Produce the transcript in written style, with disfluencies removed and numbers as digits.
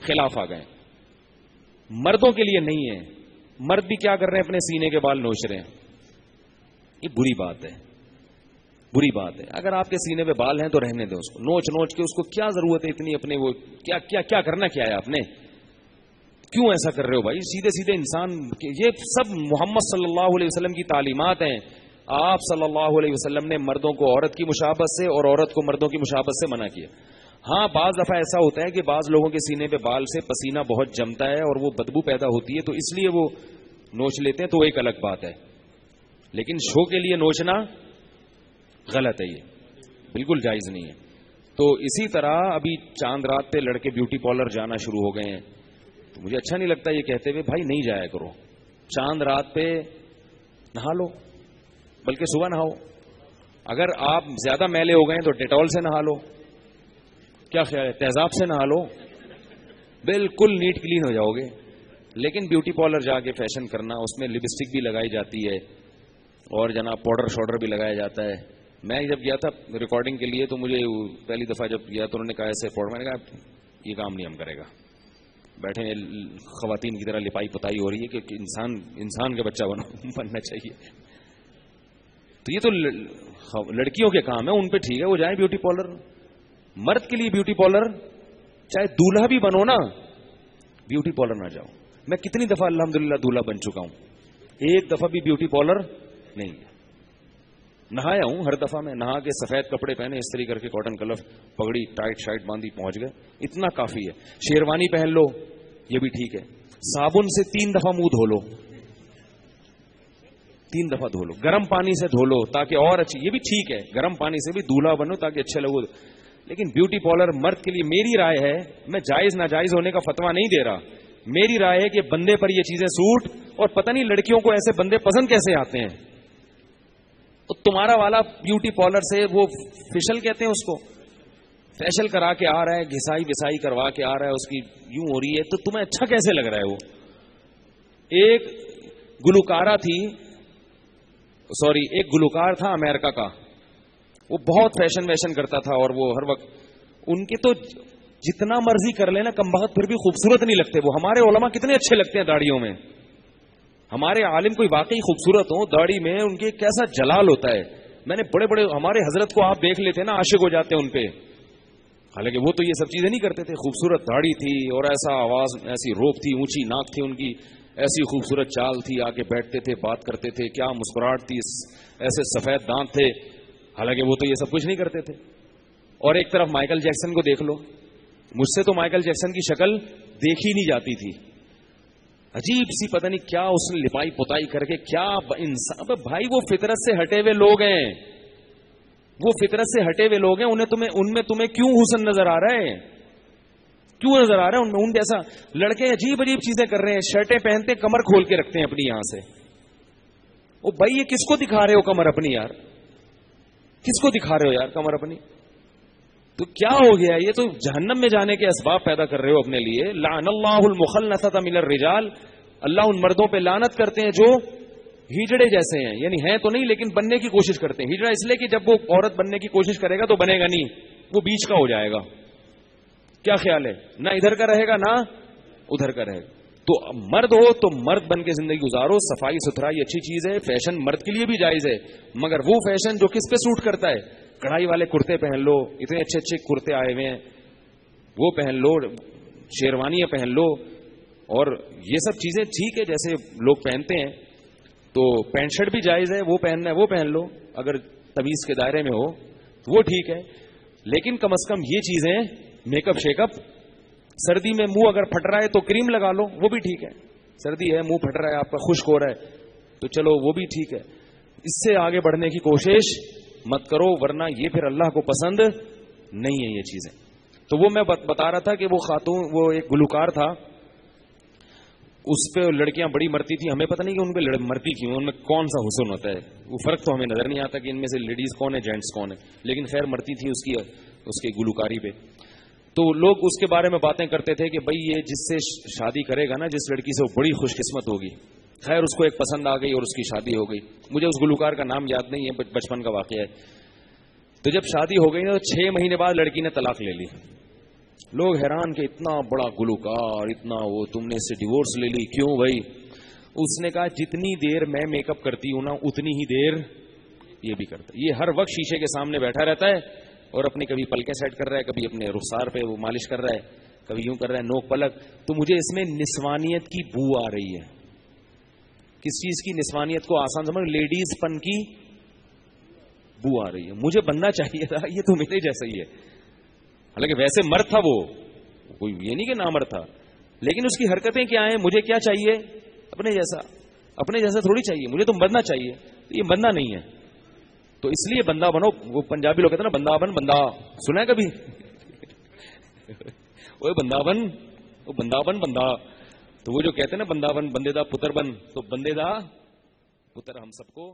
خلاف آ گئے. مردوں کے لیے نہیں ہے. مرد بھی کیا کر رہے ہیں؟ اپنے سینے کے بال نوچ رہے ہیں. یہ بری بات ہے, بری بات ہے. اگر آپ کے سینے پہ بال ہیں تو رہنے دیں اس کو, نوچ نوچ کے. اس کو کیا ضرورت ہے اتنی اپنے وہ کیا کیا کیا کرنا کیا ہے آپ نے؟ کیوں ایسا کر رہے ہو بھائی؟ سیدھے سیدھے انسان. یہ سب محمد صلی اللہ علیہ وسلم کی تعلیمات ہیں. آپ صلی اللہ علیہ وسلم نے مردوں کو عورت کی مشابہت سے اور عورت کو مردوں کی مشابہت سے منع کیا. ہاں بعض دفعہ ایسا ہوتا ہے کہ بعض لوگوں کے سینے پہ بال سے پسینہ بہت جمتا ہے اور وہ بدبو پیدا ہوتی ہے, تو اس لیے وہ نوچ لیتے ہیں, تو ایک الگ بات ہے. لیکن شو کے لیے نوچنا غلط ہے, یہ بالکل جائز نہیں ہے. تو اسی طرح ابھی چاند رات پہ لڑکے بیوٹی پارلر جانا شروع ہو گئے ہیں. تو مجھے اچھا نہیں لگتا یہ کہتے ہوئے بھائی نہیں جایا کرو. چاند رات پہ نہا لو, بلکہ صبح نہاؤ. اگر آپ زیادہ میلے ہو گئے تو ڈیٹول سے نہا لو. کیا خیال ہے؟ تیزاب سے نہا لو, بالکل نیٹ کلین ہو جاؤ گے. لیکن بیوٹی پارلر جا کے فیشن کرنا, اس میں لپسٹک بھی لگائی جاتی ہے اور جناب پاؤڈر شاؤڈر بھی لگایا جاتا ہے. میں جب گیا تھا ریکارڈنگ کے لیے تو مجھے پہلی دفعہ جب گیا تو انہوں نے کہا ایسے پاؤڈر, میں نے کہا یہ کام نہیں ہم کرے گا. بیٹھے خواتین کی طرح لپائی پتائی ہو رہی ہے کہ انسان کا بچہ بننا چاہیے. تو یہ تو لڑکیوں کے کام ہے, ان پہ ٹھیک ہے وہ جائیں بیوٹی پارلر. مرد کے لیے بیوٹی پارلر, چاہے دولہا بھی بنو نا, بیوٹی پارلر نہ جاؤ. میں کتنی دفعہ الحمدللہ دولہا بن چکا ہوں, ایک دفعہ بھی بیوٹی پارلر نہیں. نہایا ہوں ہر دفعہ. میں نہا کے سفید کپڑے پہنے استری کر کے کاٹن کلف پگڑی ٹائٹ شائٹ باندھی پہنچ گئے, اتنا کافی ہے. شیروانی پہن لو, یہ بھی ٹھیک ہے. صابن سے 3 دفعہ منہ دھو لو, 3 دفعہ دھو لو. گرم پانی سے دھو لو تاکہ اور اچھی, یہ بھی ٹھیک ہے. گرم پانی سے بھی دولہا بنو تاکہ اچھے لگو. لیکن بیوٹی پارلر مرد کے لیے میری رائے ہے, میں جائز ناجائز ہونے کا فتویٰ نہیں دے رہا, میری رائے ہے کہ بندے پر یہ چیزیں سوٹ, اور پتہ نہیں لڑکیوں کو ایسے بندے پسند کیسے آتے ہیں. تو تمہارا والا بیوٹی پارلر سے وہ فیشل کہتے ہیں اس کو, فیشل کرا کے آ رہا ہے, گھسائی وسائی کروا کے آ رہا ہے, اس کی یوں ہو رہی ہے, تو تمہیں اچھا کیسے لگ رہا ہے؟ وہ ایک گلوکار تھا امریکہ کا, وہ بہت فیشن ویشن کرتا تھا, اور وہ ہر وقت ان کے تو جتنا مرضی کر لینا کم بخت پھر بھی خوبصورت نہیں لگتے. وہ ہمارے علماء کتنے اچھے لگتے ہیں داڑھیوں میں. ہمارے عالم کوئی واقعی خوبصورت ہو, داڑھی میں ان کے کیسا جلال ہوتا ہے. میں نے بڑے بڑے ہمارے حضرت کو آپ دیکھ لیتے نا, عاشق ہو جاتے ہیں ان پہ. حالانکہ وہ تو یہ سب چیزیں نہیں کرتے تھے. خوبصورت داڑھی تھی اور ایسا آواز, ایسی روپ تھی, اونچی ناک تھی ان کی, ایسی خوبصورت چال تھی, آ کے بیٹھتے تھے, بات کرتے تھے, کیا مسکراہٹ تھی, ایسے سفید دانت تھے. حالانکہ وہ تو یہ سب کچھ نہیں کرتے تھے. اور ایک طرف مائیکل جیکسن کو دیکھ لو, مجھ سے تو مائیکل جیکسن کی شکل دیکھی نہیں جاتی تھی. عجیب سی پتہ نہیں کیا اس نے لپائی پتائی کر کے, کیا انسان بھائی. وہ فطرت سے ہٹے ہوئے لوگ ہیں, وہ فطرت سے ہٹے ہوئے لوگ ہیں. ان میں تمہیں کیوں حسن نظر آ رہا ہے؟ کیوں نظر آ رہا ہے ان جیسا؟ لڑکے عجیب عجیب چیزیں کر رہے ہیں, شرٹیں پہنتے کمر کھول کے رکھتے ہیں اپنی یہاں سے. وہ بھائی یہ کس کو دکھا رہے ہو کمر اپنی یار؟ کس کو دکھا رہے ہو یار کمر اپنی؟ تو کیا ہو گیا؟ یہ تو جہنم میں جانے کے اسباب پیدا کر رہے ہو اپنے لیے. لعن اللہ المخنثۃ من الرجال, اللہ ان مردوں پہ لعنت کرتے ہیں جو ہجڑے جیسے ہیں, یعنی ہیں تو نہیں لیکن بننے کی کوشش کرتے ہیں. ہجڑا اس لیے کہ جب وہ عورت بننے کی کوشش کرے گا تو بنے گا نہیں, وہ بیچ کا ہو جائے گا. کیا خیال ہے؟ نہ ادھر کا رہے گا نہ ادھر کا رہے گا. تو مرد ہو تو مرد بن کے زندگی گزارو. صفائی ستھرائی اچھی چیز ہے, فیشن مرد کے لیے بھی جائز ہے, مگر وہ فیشن جو کس پہ سوٹ کرتا ہے. کڑھائی والے کرتے پہن لو, اتنے اچھے اچھے کرتے آئے ہوئے ہیں, وہ پہن لو, شیروانیاں پہن لو, اور یہ سب چیزیں ٹھیک ہے جیسے لوگ پہنتے ہیں. تو پینٹ شرٹ بھی جائز ہے, وہ پہننا ہے وہ پہن لو, اگر تمیز کے دائرے میں ہو تو وہ ٹھیک ہے. لیکن کم از کم یہ چیزیں, میک اپ شیک اپ, سردی میں منہ اگر پھٹ رہا ہے تو کریم لگا لو, وہ بھی ٹھیک ہے. سردی ہے, منہ پھٹ رہا ہے آپ کا, خشک ہو رہا ہے تو چلو وہ بھی ٹھیک ہے. اس سے آگے بڑھنے کی کوشش مت کرو, ورنہ یہ پھر اللہ کو پسند نہیں ہے یہ چیزیں. تو وہ میں بتا رہا تھا کہ وہ خاتون, وہ ایک گلوکار تھا, اس پہ لڑکیاں بڑی مرتی تھی. ہمیں پتہ نہیں کہ ان پہ مرتی کیوں, ان میں کون سا حسن ہوتا ہے, وہ فرق تو ہمیں نظر نہیں آتا کہ ان میں سے لیڈیز کون ہے جینٹس کون ہے, لیکن خیر مرتی تھی اس کی گلوکاری پہ. تو لوگ اس کے بارے میں باتیں کرتے تھے کہ بھئی یہ جس سے شادی کرے گا نا, جس لڑکی سے وہ بڑی خوش قسمت ہوگی. خیر اس کو ایک پسند آ گئی اور اس کی شادی ہو گئی. مجھے اس گلوکار کا نام یاد نہیں ہے, بچپن کا واقعہ ہے. تو جب شادی ہو گئی نا تو 6 مہینے بعد لڑکی نے طلاق لے لی. لوگ حیران کہ اتنا بڑا گلوکار، اتنا وہ، تم نے اس سے ڈیورس لے لی کیوں بھائی؟ اس نے کہا جتنی دیر میں میک اپ کرتی ہوں نا اتنی ہی دیر یہ بھی کرتا ہے. یہ ہر وقت شیشے کے سامنے بیٹھا رہتا ہے اور اپنی کبھی پلکیں سیٹ کر رہا ہے، کبھی اپنے رخسار پہ وہ مالش کر رہا ہے، کبھی یوں کر رہا ہے نوک پلک. تو مجھے اس میں نسوانیت کی بو آ رہی ہے. کس چیز کی نسوانیت کو آسان سمجھ، لیڈیز پن کی بو آ رہی ہے. مجھے بننا چاہیے تھا یہ تو میرے جیسا ہی ہے، حالانکہ ویسے مرد تھا وہ، کوئی یہ نہیں کہ نامرد تھا، لیکن اس کی حرکتیں کیا ہیں. مجھے کیا چاہیے؟ اپنے جیسا. اپنے جیسا تھوڑی چاہیے، مجھے تم بننا چاہیے. یہ بننا نہیں ہے. تو اس لیے بندہ بنو. وہ پنجابی لوگ کہتے ہیں نا بندہ بن، بندہ سنا ہے کبھی؟ وہ بندہ بن، وہ بندہ بن بندہ. تو وہ جو کہتے ہیں نا بندہ بن، بندے دا پتر بن، تو بندے دا پتر ہم سب کو